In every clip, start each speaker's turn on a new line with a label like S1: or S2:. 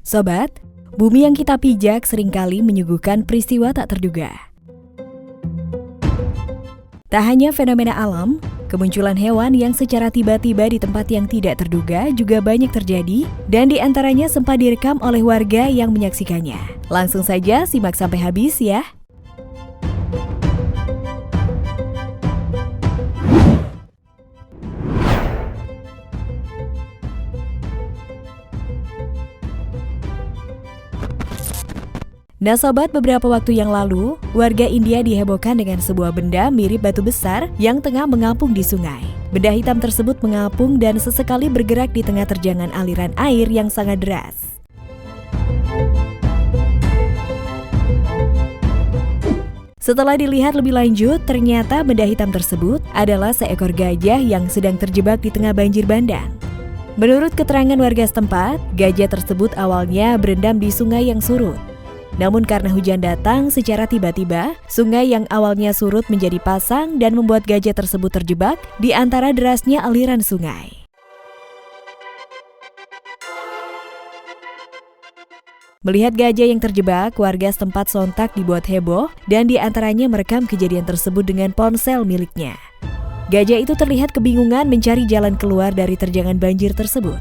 S1: Sobat, bumi yang kita pijak seringkali menyuguhkan peristiwa tak terduga. Tak hanya fenomena alam, kemunculan hewan yang secara tiba-tiba di tempat yang tidak terduga juga banyak terjadi dan diantaranya sempat direkam oleh warga yang menyaksikannya. Langsung saja simak sampai habis ya. Nah sobat, beberapa waktu yang lalu, warga India dihebohkan dengan sebuah benda mirip batu besar yang tengah mengapung di sungai. Benda hitam tersebut mengapung dan sesekali bergerak di tengah terjangan aliran air yang sangat deras. Setelah dilihat lebih lanjut, ternyata benda hitam tersebut adalah seekor gajah yang sedang terjebak di tengah banjir bandang. Menurut keterangan warga setempat, gajah tersebut awalnya berendam di sungai yang surut. Namun karena hujan datang secara tiba-tiba, sungai yang awalnya surut menjadi pasang dan membuat gajah tersebut terjebak di antara derasnya aliran sungai. Melihat gajah yang terjebak, warga setempat sontak dibuat heboh dan diantaranya merekam kejadian tersebut dengan ponsel miliknya. Gajah itu terlihat kebingungan mencari jalan keluar dari terjangan banjir tersebut.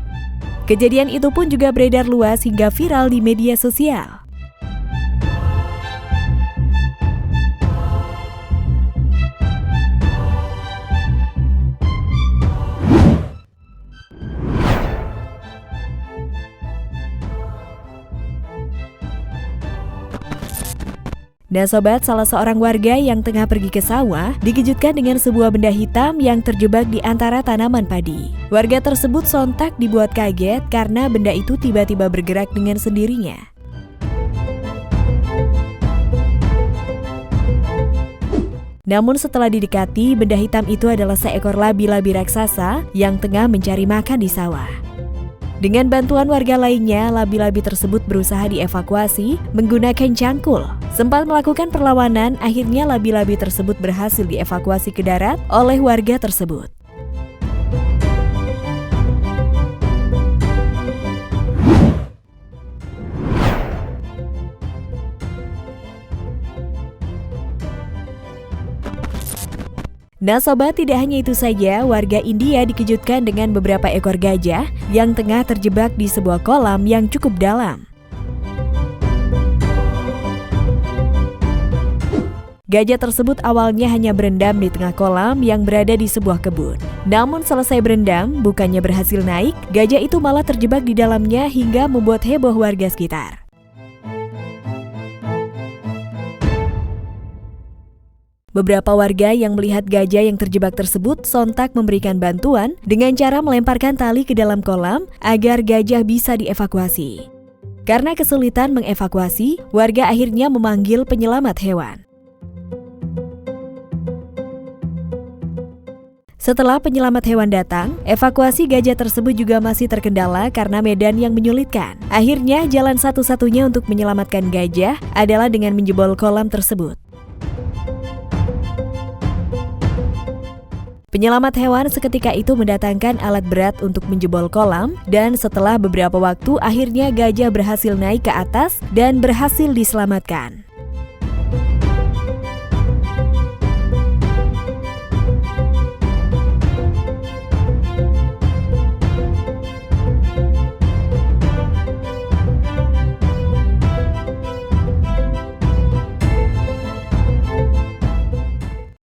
S1: Kejadian itu pun juga beredar luas hingga viral di media sosial. Nah sobat, salah seorang warga yang tengah pergi ke sawah dikejutkan dengan sebuah benda hitam yang terjebak di antara tanaman padi. Warga tersebut sontak dibuat kaget karena benda itu tiba-tiba bergerak dengan sendirinya. Namun setelah didekati, benda hitam itu adalah seekor labi-labi raksasa yang tengah mencari makan di sawah. Dengan bantuan warga lainnya, labi-labi tersebut berusaha dievakuasi menggunakan cangkul. Sempat melakukan perlawanan, akhirnya labi-labi tersebut berhasil dievakuasi ke darat oleh warga tersebut. Nah sobat, tidak hanya itu saja, warga India dikejutkan dengan beberapa ekor gajah yang tengah terjebak di sebuah kolam yang cukup dalam. Gajah tersebut awalnya hanya berendam di tengah kolam yang berada di sebuah kebun. Namun selesai berendam, bukannya berhasil naik, gajah itu malah terjebak di dalamnya hingga membuat heboh warga sekitar. Beberapa warga yang melihat gajah yang terjebak tersebut sontak memberikan bantuan dengan cara melemparkan tali ke dalam kolam agar gajah bisa dievakuasi. Karena kesulitan mengevakuasi, warga akhirnya memanggil penyelamat hewan. Setelah penyelamat hewan datang, evakuasi gajah tersebut juga masih terkendala karena medan yang menyulitkan. Akhirnya, jalan satu-satunya untuk menyelamatkan gajah adalah dengan menjebol kolam tersebut. Penyelamat hewan seketika itu mendatangkan alat berat untuk menjebol kolam dan setelah beberapa waktu akhirnya gajah berhasil naik ke atas dan berhasil diselamatkan.